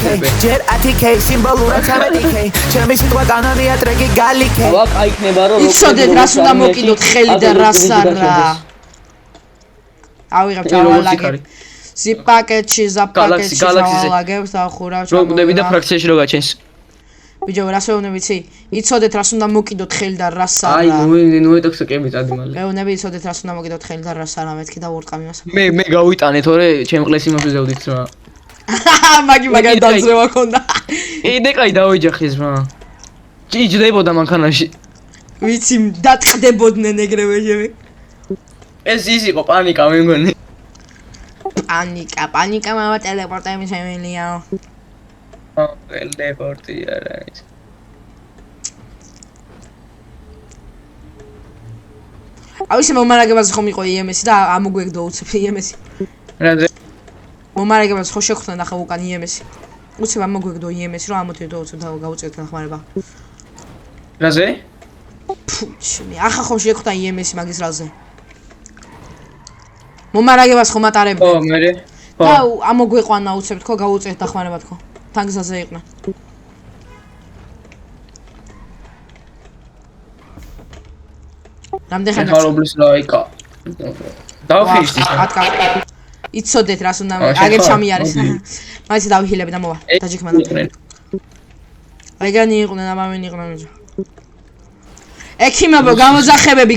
ჯერ 10k სიმბოლურად 13k ჩემი სიტყვა კანონია ტრეკი გალიქე ვაკ აიქნება რომ იცოდეთ რას უნდა მოკიდოთ ხელი და რას არა ავიღებ ჩავალაგებ ზიპაკეტში ზაპაკეტში ჩავალაგებ და ხურავ ჩამოვიდები და ფრაქციაში რო გაჩენს ბიჭო რას ვეუბნები იცი იცოდეთ რას უნდა მოკიდოთ ხელი და რას არა აი ნუ ეტოქსიკები წადი მალე ვეუბნები იცოდეთ რას უნდა მოკიდოთ ხელი და რას არა მეთქი და ვორტყამი მას მე გავიტანე თორე ჩემ ყლეს იმოფიზევდით რა მაგი დაძრევა ქონდა იდე კაი დავეჯახეს რა ჭიჯდებოდა მანქანაში ვიცი დატყდებოდნენ ეგრევე ეს ის იყო პანიკა მე მგონი პანიკა მამა ტელეპორტები შემილია ტელეპორტი არა ის ავისე მომარაგებას ხომ იყო EMS და ამოგვეგდო უცებ EMS რაზე მომარაგებას ხო შეგხვდა ნახა უკან EMS უცებ ამოგვეგდო EMS რომ ამოდიოდო უცებ და გავუწევთ ნახმარება რაზე ფუჩი ახლა ხო შეგხვდა EMS მაგის რაზე მომარაგებას ხომ ატარებდა ო მე და ამოგვეყვანა უცებ თქო გავუწევთ ნახმარება თქო თანგზაზე იყვნენ რამდენ ხანს ხალობლის ლაიკა დავხიშდი იცოდეთ რას უნდა აგერ ჩამიარეს მაინც დავიჰილები და მოვა დაჯექმანა ეგანი იყვნენ ამავენი იყვნენ ექიმებო გამოძახებები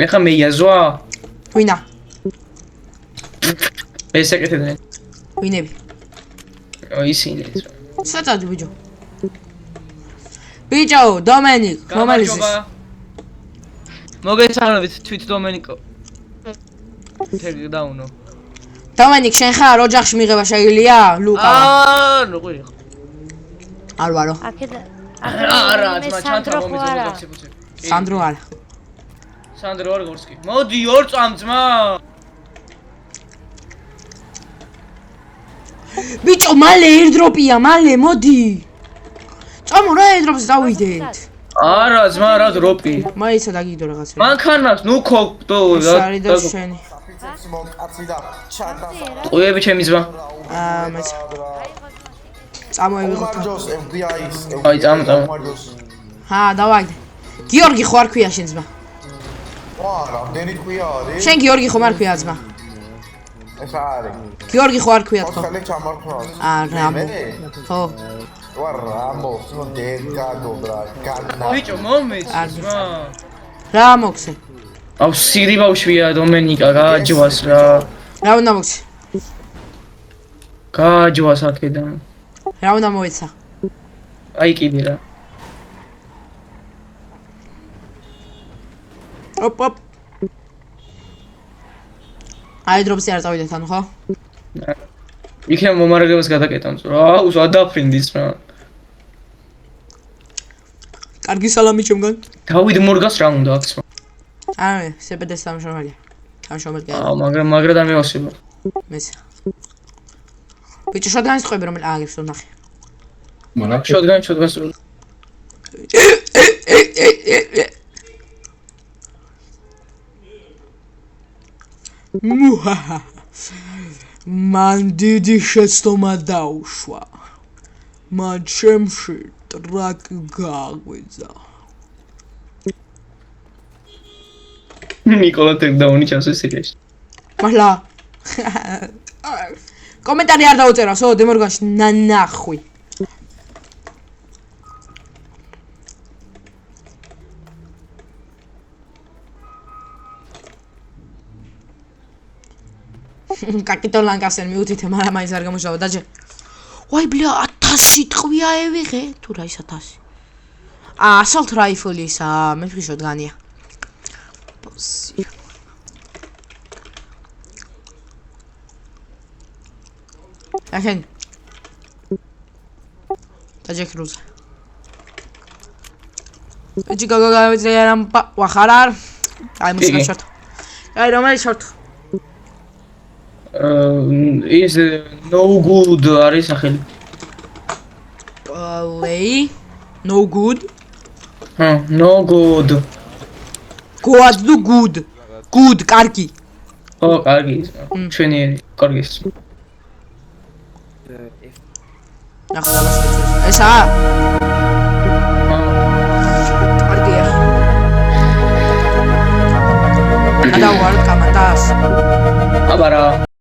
ეხა მე იაზვა ვინა ეს ეკეთებდნენ ვინები ისინი საწადი ბიჭო დომენიკ რომელიც ის მოგესალმებით თვით დომენიკო დაუნო დომენიკ შენ ხარ ოჯახში მიღება შეგიძლია ლუკა ნუ ყვირი არ ვარო არა ძმა ჩანთა მომეწონებს სანდრო არა სანდრო არ გორსკი მოდი ორ წამ ძმა ბიჭო მალე airdrop-ია მალე მოდი წამო რა airdrop-ს დავიდეთ არა ძმა რა დროპი მაიცა დაგიდო რაღაცა მანქანას ნუ ქოქდო სარი და შენი ყუები ჩემი ძმა მეც წამოევიღოთ აი წამ ჰა დავაგდე გიორგი ხო არ ქვია შენ ძმა არა დენი ქვია არის შენ გიორგი ხომ არ ქვია ძმა ეს არის გიორგი ხო არ ქვია თქო ხალე ჩამართავს არა ხო ვარამო დენგადო ბრა განა ბიჭო მომეც ძმა რა მოქცე აუ სირი ბავშვია დომენიკა გააჯვას რა რა უნდა მოქცე გააჯვას აქედან რა უნდა მოეცა აი კიდე რა ოპ airdrop-ზე არ წავიდეთ ანუ ხო იქნებ მომარაგებას გადაკეტამს რა აუ ადაფრინდის რა კარგი სალამი ჩემგან დავიდ მორგას რა უნდა აქ სხვა არა სეპედეს სამშობლია სამშობლია აუ მაგრა მევასება მეც ბიჭო შოდგანის ტყვები რომ ააგებს რომ ნახე შოდგანს მან დიდი შეცდომა დაუშვა მან ჩემში ტრაკი გააღვიძა ნიკოლა ტეკდაუნი ჩავს სირიაში მართლა კომენტარი არ დაუწერა სო დემორგანში ნანახვი კაკიტო ლანკასენ მიუთითე მაგრამ მაინც არ გამოსავა დაჯე ვაი ბლია 1000 სიტყვია ევიღე თუ რა ის 1000 assault rifle-ისა მეთქი შოდგანია ბოსი ახენ დაჯე კრუზ ეჯი გაგავიძე რამპა ვახარარ აი მუსიკა შორტ აი რომელი შორტ is no good არის სახელი lay no good no good good карги ო, კარგი ის. ჩვენიერი, კარგი ის. ნახე დავასვეჭოს. ესაა? კარგია. გადავარდ კამანდას. აბარა.